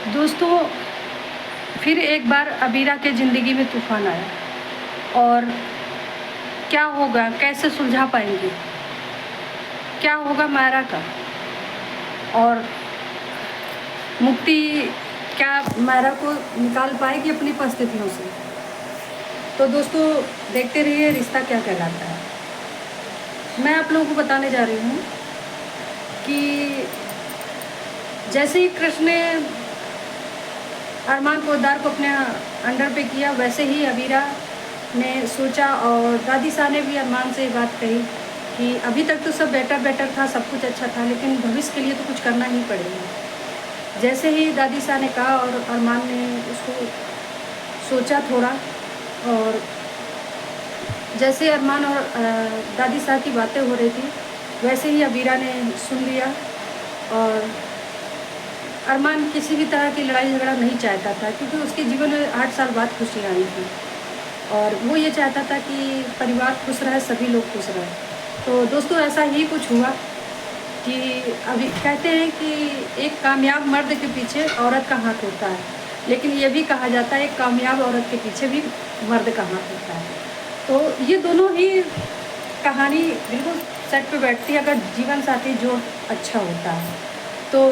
दोस्तों, फिर एक बार अबीरा के ज़िंदगी में तूफ़ान आया और क्या होगा, कैसे सुलझा पाएंगे, क्या होगा मायरा का, और मुक्ति क्या मायरा को निकाल पाएगी अपनी परिस्थितियों से। तो दोस्तों, देखते रहिए रिश्ता क्या कहलाता है। मैं आप लोगों को बताने जा रही हूँ कि जैसे ही कृष्ण ने अरमान पोद्दार को अपने अंडर पे किया, वैसे ही अबीरा ने सोचा और दादी साहब ने भी अरमान से ये बात कही कि अभी तक तो सब बेटर था, सब कुछ अच्छा था, लेकिन भविष्य के लिए तो कुछ करना ही पड़ेगा। जैसे ही दादी साहब ने कहा और अरमान ने उसको सोचा थोड़ा, और जैसे अरमान और दादी साहब की बातें हो रही थी, वैसे ही अबीरा ने सुन लिया। और अरमान किसी भी तरह की लड़ाई झगड़ा नहीं चाहता था, क्योंकि उसके जीवन में 8 साल बाद खुशियाँ आई थी और वो ये चाहता था कि परिवार खुश रहे, सभी लोग खुश रहें। तो दोस्तों, ऐसा ही कुछ हुआ कि अभी कहते हैं कि एक कामयाब मर्द के पीछे औरत का हाथ होता है, लेकिन ये भी कहा जाता है एक कामयाब औरत के पीछे भी मर्द का हाथ होता है। तो ये दोनों ही कहानी बिल्कुल सेट पे बैठती है अगर जीवन साथी जो अच्छा होता है। तो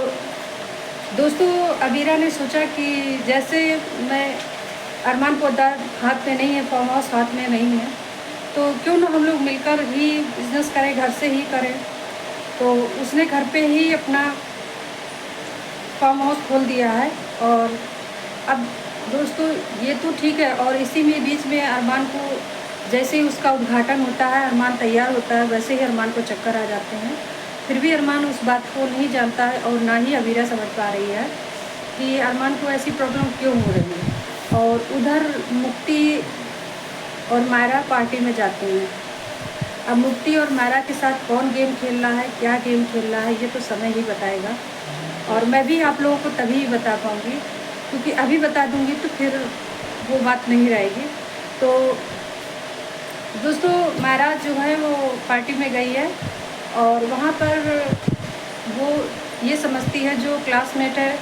दोस्तों, अबीरा ने सोचा कि जैसे मैं अरमान पोद्दार हाथ में नहीं है, फार्म हाउस हाथ में नहीं है, तो क्यों ना हम लोग मिलकर ही बिज़नेस करें, घर से ही करें। तो उसने घर पे ही अपना फार्म हाउस खोल दिया है। और अब दोस्तों, ये तो ठीक है, और इसी में बीच में अरमान को जैसे ही उसका उद्घाटन होता है, अरमान तैयार होता है, वैसे ही अरमान को चक्कर आ जाते हैं। फिर भी अरमान उस बात को नहीं जानता है और ना ही अबीरा समझ पा रही है कि अरमान को ऐसी प्रॉब्लम क्यों हो रही है। और उधर मुक्ति और मायरा पार्टी में जाते हैं। अब मुक्ति और मायरा के साथ कौन गेम खेल रहा है, क्या गेम खेल रहा है, ये तो समय ही बताएगा। और मैं भी आप लोगों को तभी ही बता पाऊँगी, क्योंकि अभी बता दूँगी तो फिर वो बात नहीं रहेगी। तो दोस्तों, मायरा जो है वो पार्टी में गई है और वहाँ पर वो ये समझती है जो क्लासमेट है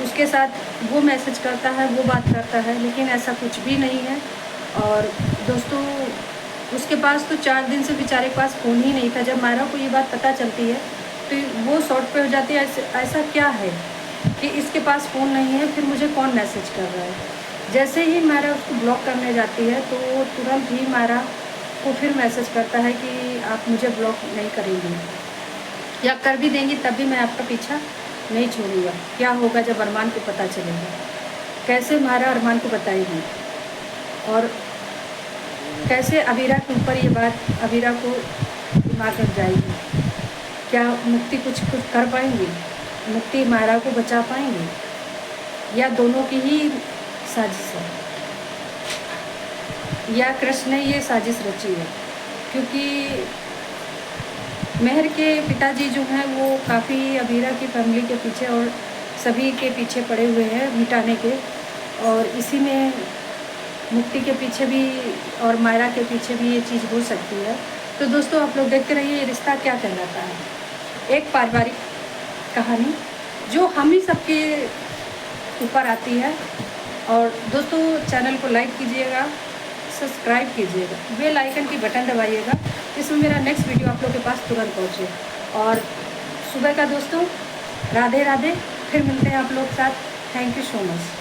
उसके साथ वो मैसेज करता है, वो बात करता है, लेकिन ऐसा कुछ भी नहीं है। और दोस्तों, उसके पास तो 4 दिन से बेचारे के पास फ़ोन ही नहीं था। जब मायरा को ये बात पता चलती है तो वो शॉक पे हो जाती है, ऐसा क्या है कि इसके पास फ़ोन नहीं है, फिर मुझे कौन मैसेज कर रहा है। जैसे ही मायरा उसको ब्लॉक करने जाती है तो तुरंत ही मायरा को फिर मैसेज करता है कि आप मुझे ब्लॉक नहीं करेंगी, या कर भी देंगी तब भी मैं आपका पीछा नहीं छोड़ूंगा। क्या होगा जब अरमान को पता चलेगा, कैसे मायरा अरमान को बताएगी, और कैसे अबीरा के ऊपर ये बात अबीरा को दिमाग लग जाएगी। क्या मुक्ति कुछ कर पाएंगी, मुक्ति मायरा को बचा पाएंगी, या दोनों की ही साजिश है, या कृष्ण ने ये साजिश रची है। क्योंकि मेहर के पिताजी जो हैं वो काफ़ी अबीरा की फैमिली के पीछे और सभी के पीछे पड़े हुए हैं मिटाने के, और इसी में मुक्ति के पीछे भी और मायरा के पीछे भी ये चीज़ हो सकती है। तो दोस्तों, आप लोग देखते रहिए ये रिश्ता क्या कहलाता है। एक पारिवारिक कहानी जो हम ही सबके ऊपर आती है। और दोस्तों, चैनल को लाइक कीजिएगा, सब्सक्राइब कीजिएगा, बेल आइकन की बटन दबाइएगा, जिसमें मेरा नेक्स्ट वीडियो आप लोगों के पास तुरंत पहुँचे। और सुबह का दोस्तों, राधे राधे, फिर मिलते हैं आप लोग के साथ। Thank you so much.